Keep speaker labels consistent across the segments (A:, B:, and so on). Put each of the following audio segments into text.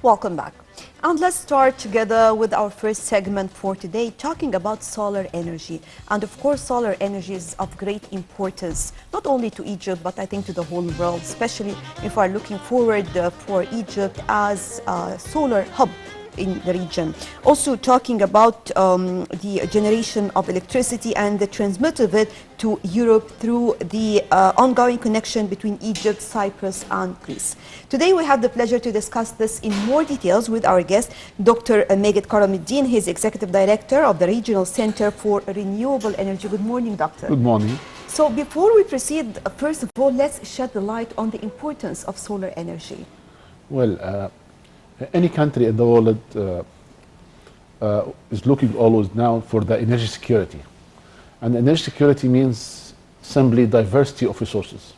A: Welcome back. And let's start together with our first segment for today, talking about solar energy. And of course, solar energy is of great importance, not only to Egypt, but I think to the whole world, especially if we're looking forward for Egypt as a solar hub in the region. Also talking about the generation of electricity and the transmit of it to Europe through the ongoing connection between Egypt, Cyprus and Greece. Today we have the pleasure to discuss this in more details with our guest, Dr. Magad Karam, Deen. He's Executive Director of the Regional Center for Renewable Energy. Good morning, Doctor.
B: Good morning.
A: So before we proceed, first of all, let's shed the light on the importance of solar energy.
B: Well, any country in the world is looking always now for the energy security. And energy security means simply diversity of resources.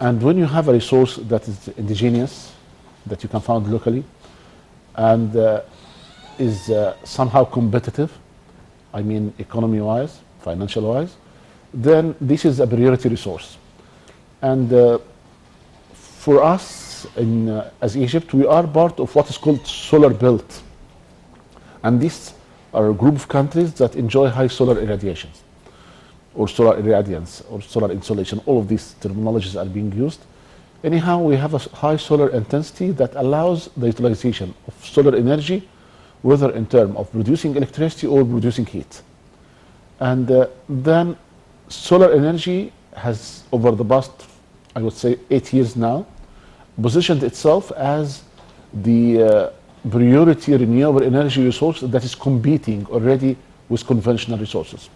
B: And when you have a resource that is indigenous, that you can find locally, and is somehow competitive, I mean economy-wise, financial-wise, then this is a priority resource. And for us, as Egypt, we are part of what is called solar belt, and these are a group of countries that enjoy high solar irradiations, or solar irradiance, or solar insolation. All of these terminologies are being used. Anyhow, we have a high solar intensity that allows the utilization of solar energy, whether in terms of producing electricity or producing heat. And then solar energy has, over the past, I would say, 8 years now, positioned itself as the priority renewable energy resource that is competing already with conventional resources.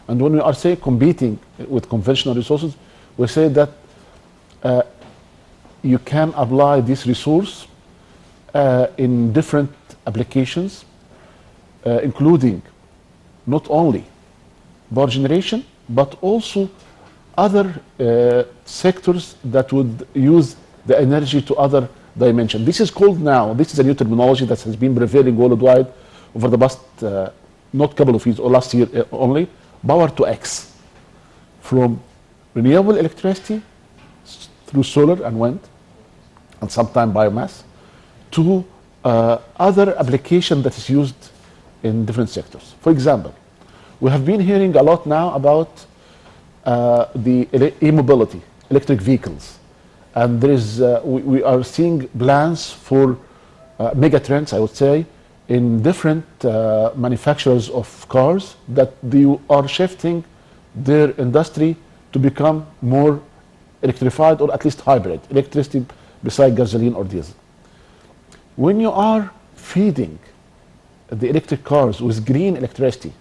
B: And when we are saying competing with conventional resources, we say that you can apply this resource in different applications, including not only power generation, but also other sectors that would use the energy to other dimension. This is called now, this is a new terminology that has been prevailing worldwide over the past, not couple of years, or last year only, power to X. From renewable electricity through solar and wind, and sometimes biomass, to other application that is used in different sectors. For example, we have been hearing a lot now about the e-mobility, electric vehicles. And there is, we are seeing plans for mega trends, I would say, in different manufacturers of cars, that they are shifting their industry to become more electrified, or at least hybrid, electricity beside gasoline or diesel. When you are feeding the electric cars with green electricity,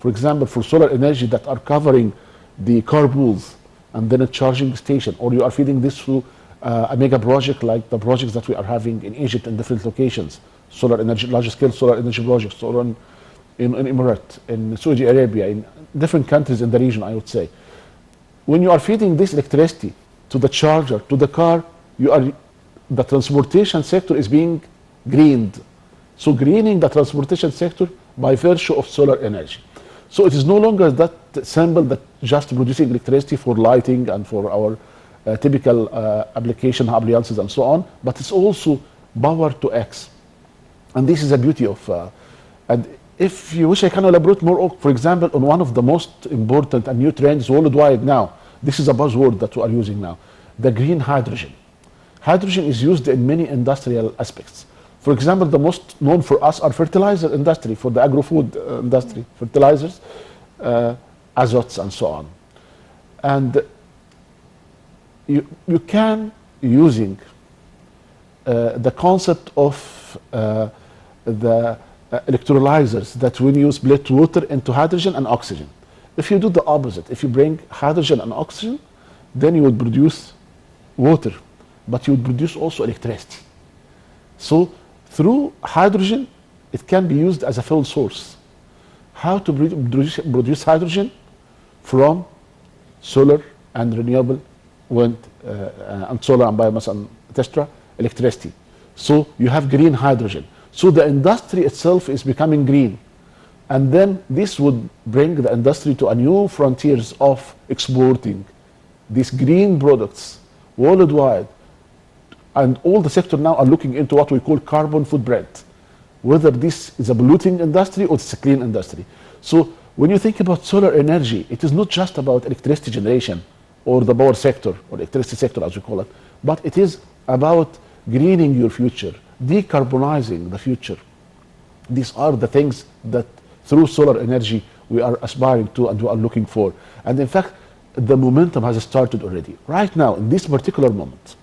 B: for example, for solar energy that are covering the carpools, and then a charging station, or you are feeding this through a mega project like the projects that we are having in Egypt in different locations, solar energy, large scale solar energy projects, or in Emirates, in Saudi Arabia, in different countries in the region, I would say. When you are feeding this electricity to the charger, to the car, the transportation sector is being greened. So greening the transportation sector by virtue of solar energy. So it is no longer that simple that just producing electricity for lighting and for our typical application appliances and so on, but it's also power to X. And this is the beauty of, and if you wish I can elaborate more, for example, on one of the most important and new trends worldwide now, this is a buzzword that we are using now, the green hydrogen. Hydrogen is used in many industrial aspects. For example, the most known for us are fertilizer industry, for the agro-food industry, fertilizers, azotes and so on. And you can, using the concept of the electrolyzers that will use split water into hydrogen and oxygen. If you do the opposite, if you bring hydrogen and oxygen, then you would produce water, but you would produce also electricity. So through hydrogen, it can be used as a fuel source. How to produce hydrogen? From solar and renewable wind and solar and biomass and etc. electricity. So you have green hydrogen. So the industry itself is becoming green. And then this would bring the industry to a new frontiers of exporting these green products worldwide And all the sector now are looking into what we call carbon footprint, whether this is a polluting industry or it's a clean industry. So when you think about solar energy, it is not just about electricity generation or the power sector or electricity sector as we call it, but it is about greening your future, decarbonizing the future. These are the things that through solar energy we are aspiring to and we are looking for. And in fact, the momentum has started already. Right now, in this particular moment,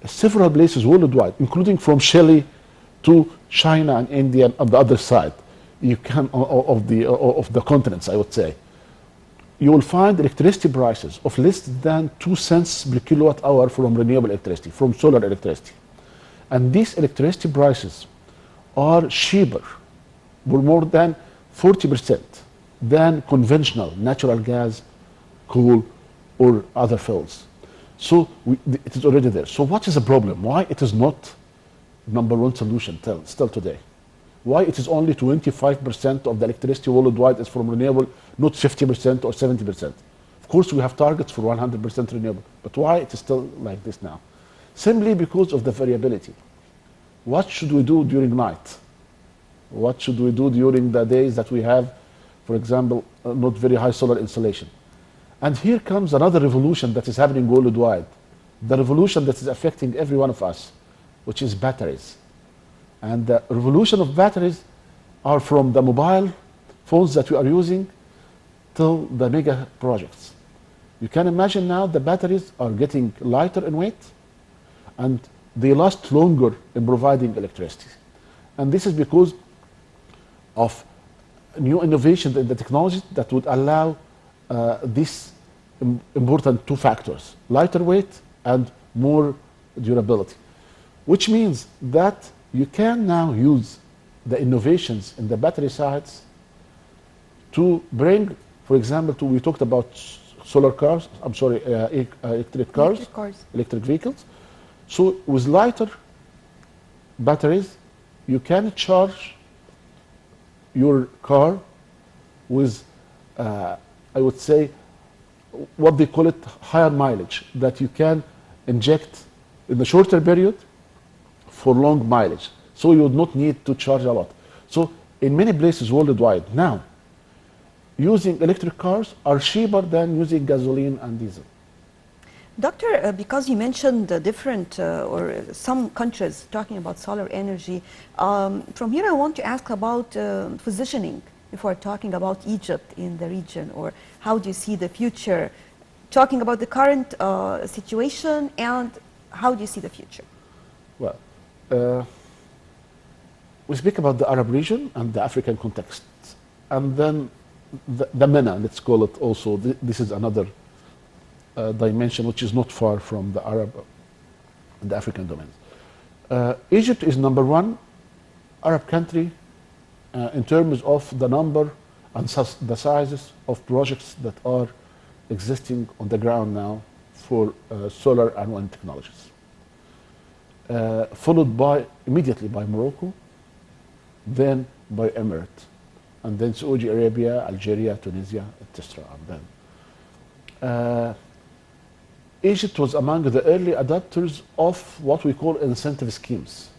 B: several places worldwide, including from Chile to China and India on the other side, you can of the continents, I would say, you will find electricity prices of less than 2 cents per kilowatt hour from renewable electricity, from solar electricity. And these electricity prices are cheaper, more than 40% than conventional natural gas, coal, or other fuels. So it is already there. So what is the problem? Why it is not number one solution still today? Why it is only 25% of the electricity worldwide is from renewable, not 50% or 70%? Of course, we have targets for 100% renewable, but why it is still like this now? Simply because of the variability. What should we do during night? What should we do during the days that we have, for example, not very high solar insolation? And here comes another revolution that is happening worldwide. The revolution that is affecting every one of us, which is batteries. And the revolution of batteries are from the mobile phones that we are using till the mega projects. You can imagine now the batteries are getting lighter in weight and they last longer in providing electricity. And this is because of new innovations in the technology that would allow these important two factors, lighter weight and more durability, which means that you can now use the innovations in the battery sides to bring, for example, we talked about solar cars, electric cars, electric vehicles. So with lighter batteries, you can charge your car with, I would say, what they call it higher mileage, that you can inject in the shorter period for long mileage. So you would not need to charge a lot. So in many places worldwide now, using electric cars are cheaper than using gasoline and diesel.
A: Doctor, because you mentioned the different or some countries talking about solar energy, from here I want to ask about positioning. If we're talking about Egypt in the region, or how do you see the future? Talking about the current situation, and how do you see the future?
B: Well, we speak about the Arab region and the African context, and then the MENA, let's call it also. This is another dimension which is not far from the Arab and the African domains. Egypt is number one Arab country in terms of the number and the sizes of projects that are existing on the ground now for solar and wind technologies. Followed immediately by Morocco, then by Emirates, and then Saudi Arabia, Algeria, Tunisia, etc. And then Egypt was among the early adopters of what we call incentive schemes,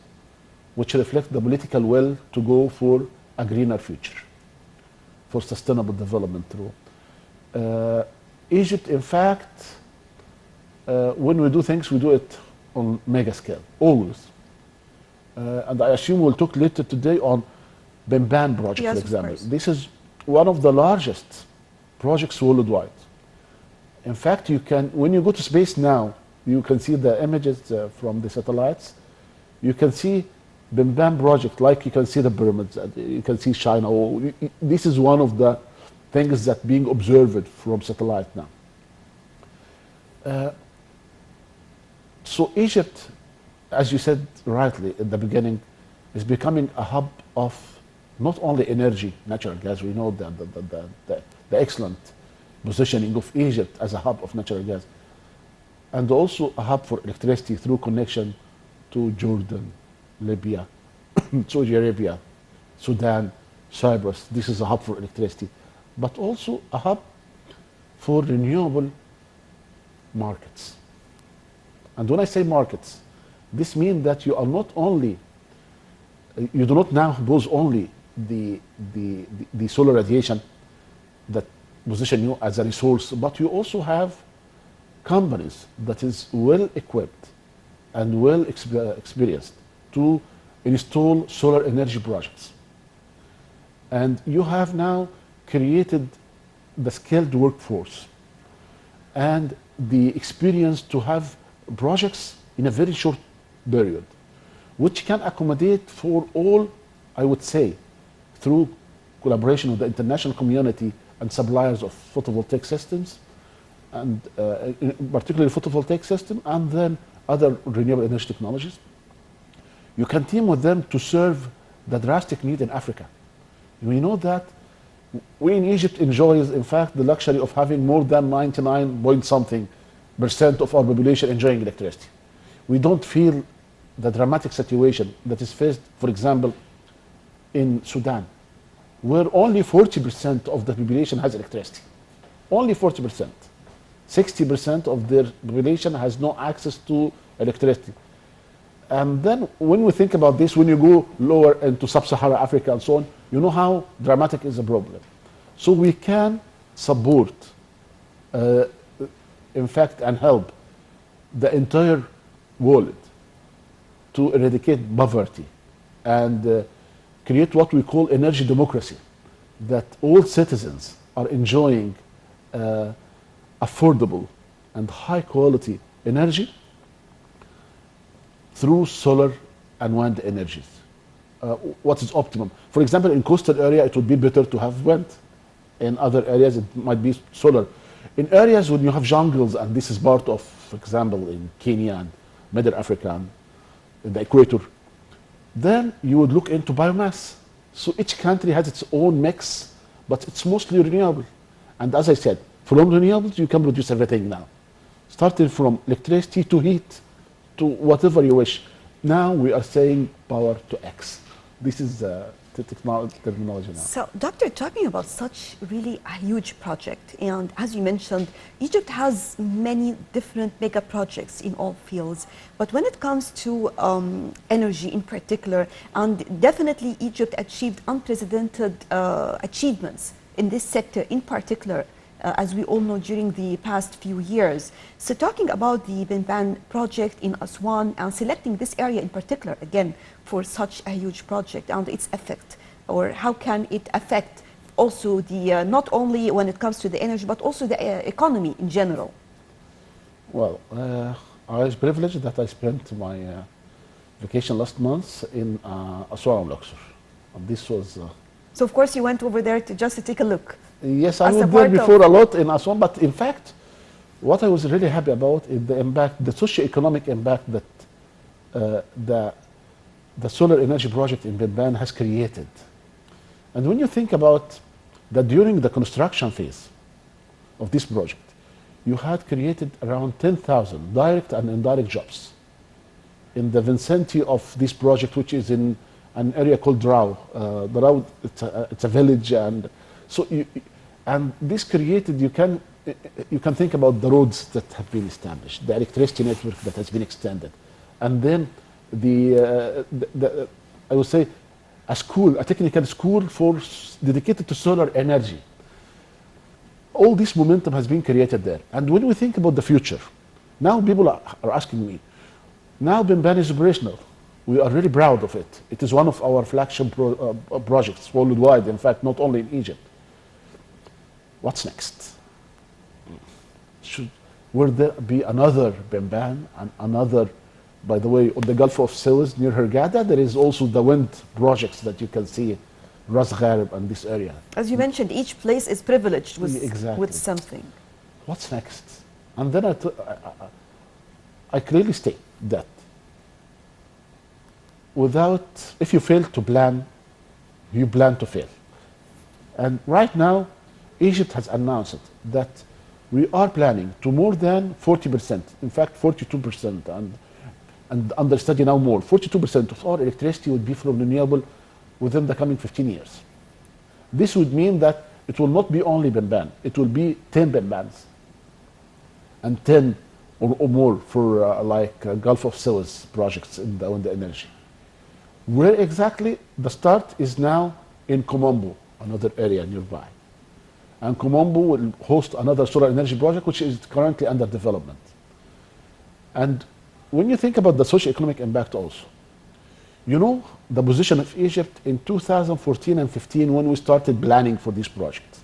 B: which reflect the political will to go for a greener future, for sustainable development through. Egypt, in fact, when we do things, we do it on mega scale, always. And I assume we'll talk later today on Bimban project,
A: yes,
B: for example. This is one of the largest projects worldwide. In fact, you can, when you go to space now, you can see the images from the satellites. You can see Bimban project, like you can see the pyramids, you can see China. This is one of the things that being observed from satellite now. So Egypt, as you said rightly at the beginning, is becoming a hub of not only energy, natural gas. We know the excellent positioning of Egypt as a hub of natural gas, and also a hub for electricity through connection to Jordan, Libya, Saudi Arabia, Sudan, Cyprus. This is a hub for electricity, but also a hub for renewable markets. And when I say markets, This means that you are not only, you do not now pose only the solar radiation that position you as a resource, but you also have companies that is well equipped and well experienced to install solar energy projects. And you have now created the skilled workforce and the experience to have projects in a very short period, which can accommodate for all, I would say, through collaboration with the international community and suppliers of photovoltaic systems, and particularly photovoltaic system, and then other renewable energy technologies. You can team with them to serve the drastic need in Africa. We know that we in Egypt enjoys, in fact, the luxury of having more than 99 point something % of our population enjoying electricity. We don't feel the dramatic situation that is faced, for example, in Sudan, where only 40% of the population has electricity. Only 40%. 60% of their population has no access to electricity. And then when we think about this, when you go lower into sub-Saharan Africa and so on, you know how dramatic is the problem. So we can support, in fact, and help the entire world to eradicate poverty and create what we call energy democracy, that all citizens are enjoying affordable and high quality energy through solar and wind energies. What is optimum? For example, in coastal area, it would be better to have wind. In other areas, it might be solar. In areas when you have jungles, and this is part of, for example, in Kenya and Middle Africa and the equator, then you would look into biomass. So each country has its own mix, but it's mostly renewable. And as I said, from renewables, you can produce everything now. Starting from electricity to heat, to whatever you wish. Now we are saying power to X. This is the terminology now.
A: So, Doctor, talking about such really a huge project, and as you mentioned, Egypt has many different mega projects in all fields. But when it comes to energy in particular, and definitely Egypt achieved unprecedented achievements in this sector in particular, as we all know, during the past few years. So talking about the Benban project in Aswan and selecting this area in particular, again, for such a huge project and its effect, or how can it affect also the, not only when it comes to the energy, but also the economy in general?
B: Well, I was privileged that I spent my vacation last month in Aswan and Luxor. And this was...
A: so of course you went over there just to take a look.
B: Yes, I was there before a lot in Aswan, but in fact, what I was really happy about is the impact, the socio-economic impact that the solar energy project in Benban has created. And when you think about that during the construction phase of this project, you had created around 10,000 direct and indirect jobs in the vicinity of this project, which is in an area called Drau. Drau, it's a village, and so and this created, you can think about the roads that have been established, the electricity network that has been extended, and then I would say a school, a technical school dedicated to solar energy. All this momentum has been created there. And when we think about the future, now people are asking me, now Benban is operational. We are really proud of it. It is one of our flagship projects worldwide, in fact, not only in Egypt. What's next? Will there be another Benban and another, by the way, on the Gulf of Suez near Hurghada, there is also the wind projects that you can see, Ras Gharib and this area.
A: As you mentioned, each place is privileged with,
B: exactly.
A: with something.
B: What's next? And then I clearly state that if you fail to plan, you plan to fail. And right now, Egypt has announced that we are planning to more than 40%, in fact 42%, and under study now more, 42% of our electricity would be from renewable within the coming 15 years. This would mean that it will not be only Benban, it will be 10 Benbans and 10 or more for Gulf of Suez projects in the energy. Where exactly? The start is now in Komombo, another area nearby. And Komombo will host another solar energy project which is currently under development. And when you think about the socio-economic impact also, you know the position of Egypt in 2014 and 15 when we started planning for these projects.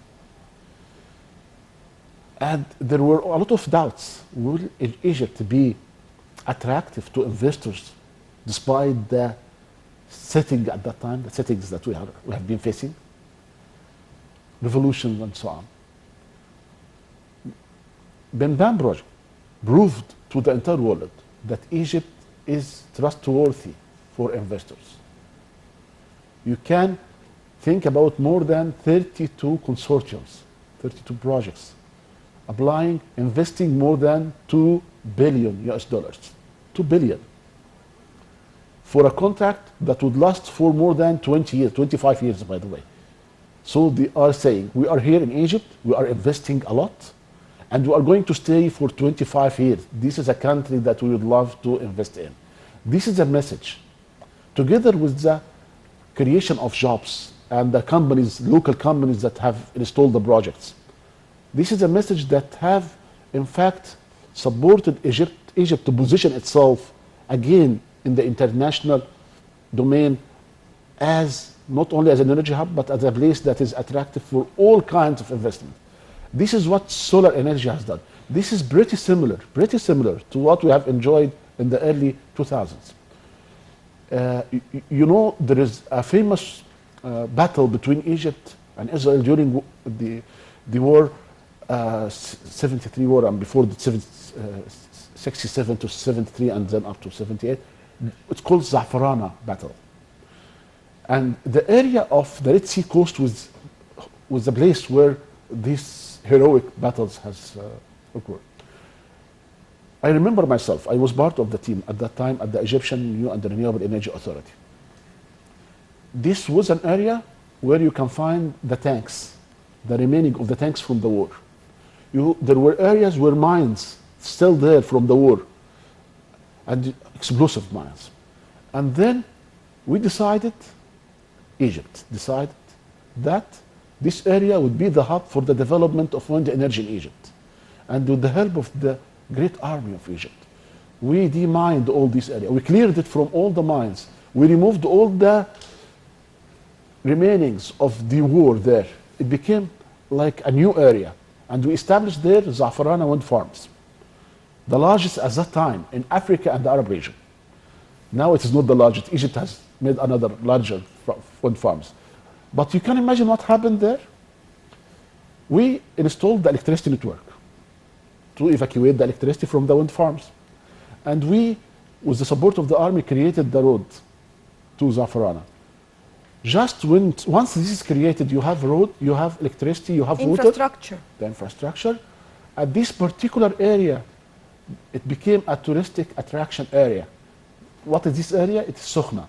B: And there were a lot of doubts. Will Egypt be attractive to investors despite the setting at that time, the settings that we have been facing, revolutions and so on? Ben Ban project proved to the entire world that Egypt is trustworthy for investors. You can think about more than 32 consortiums, 32 projects, applying, investing more than 2 billion US dollars, 2 billion, for a contract that would last for more than 20 years, 25 years, by the way. So they are saying, we are here in Egypt, we are investing a lot, and we are going to stay for 25 years. This is a country that we would love to invest in. This is a message, together with the creation of jobs and the companies, local companies that have installed the projects. This is a message that have, in fact, supported Egypt to position itself again in the international domain as not only as an energy hub, but as a place that is attractive for all kinds of investment. This is what solar energy has done. This is pretty similar to what we have enjoyed in the early 2000s. You know, there is a famous battle between Egypt and Israel during the war, 73 war, and before the 67 to 73 and then up to 78. It's called Za'farana battle. And the area of the Red Sea coast was the place where these heroic battles has occurred. I remember myself, I was part of the team at that time at the Egyptian New and Renewable Energy Authority. This was an area where you can find the tanks, the remaining of the tanks from the war. There were areas where mines still there from the war, and explosive mines. And then we decided, Egypt decided, that this area would be the hub for the development of wind energy in Egypt. And with the help of the great army of Egypt, we demined all this area. We cleared it from all the mines. We removed all the remainings of the war there. It became like a new area. And we established there Za'farana wind farms, the largest at that time in Africa and the Arab region. Now it is not the largest. Egypt has made another larger wind farms. But you can imagine what happened there. We installed the electricity network to evacuate the electricity from the wind farms. And we, with the support of the army, created the road to Za'farana. Just once this is created, you have road, you have electricity, you have
A: infrastructure.
B: Water. The infrastructure. At this particular area, it became a touristic attraction area. What is this area? It's Sokhna.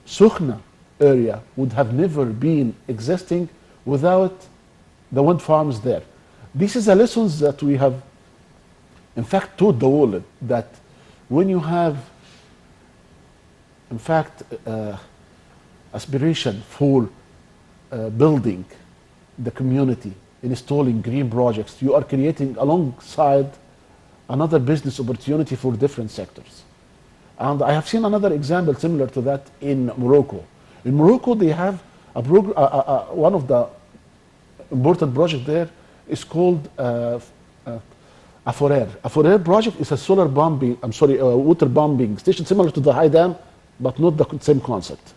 B: Sokhna area would have never been existing without the wind farms there. This is a lesson that we have, in fact, taught the world, that when you have, in fact, aspiration for building the community, installing green projects, you are creating alongside another business opportunity for different sectors. And I have seen another example similar to that in Morocco. In Morocco, they have one of the important projects there is called Aforer. Aforer project is a solar pumping, water pumping station similar to the high dam, but not the same concept.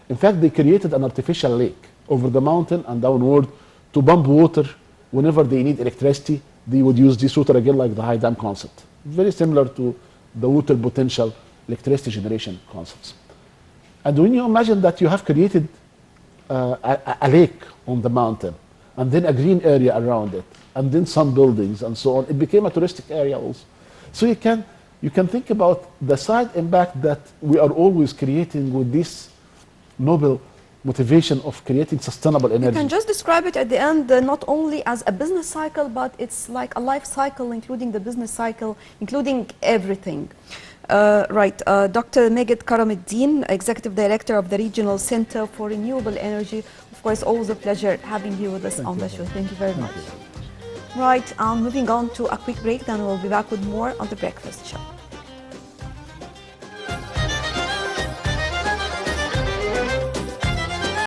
B: In fact, they created an artificial lake over the mountain and downward to pump water whenever they need electricity. They would use this water again like the high dam concept. Very similar to the water potential electricity generation concepts. And when you imagine that you have created a lake on the mountain, and then a green area around it, and then some buildings and so on, it became a touristic area also. So you can think about the side impact that we are always creating with this noble motivation of creating sustainable
A: You
B: energy.
A: can just describe it at the end, not only as a business cycle, but it's like a life cycle, including the business cycle, including everything. Right, Dr. Magad Karam, Deen, Executive Director of the Regional Center for Renewable Energy. Of course, always a pleasure having you with us on the show. Thank you very much. Right, moving on to a quick break, then we'll be back with more on The Breakfast Show.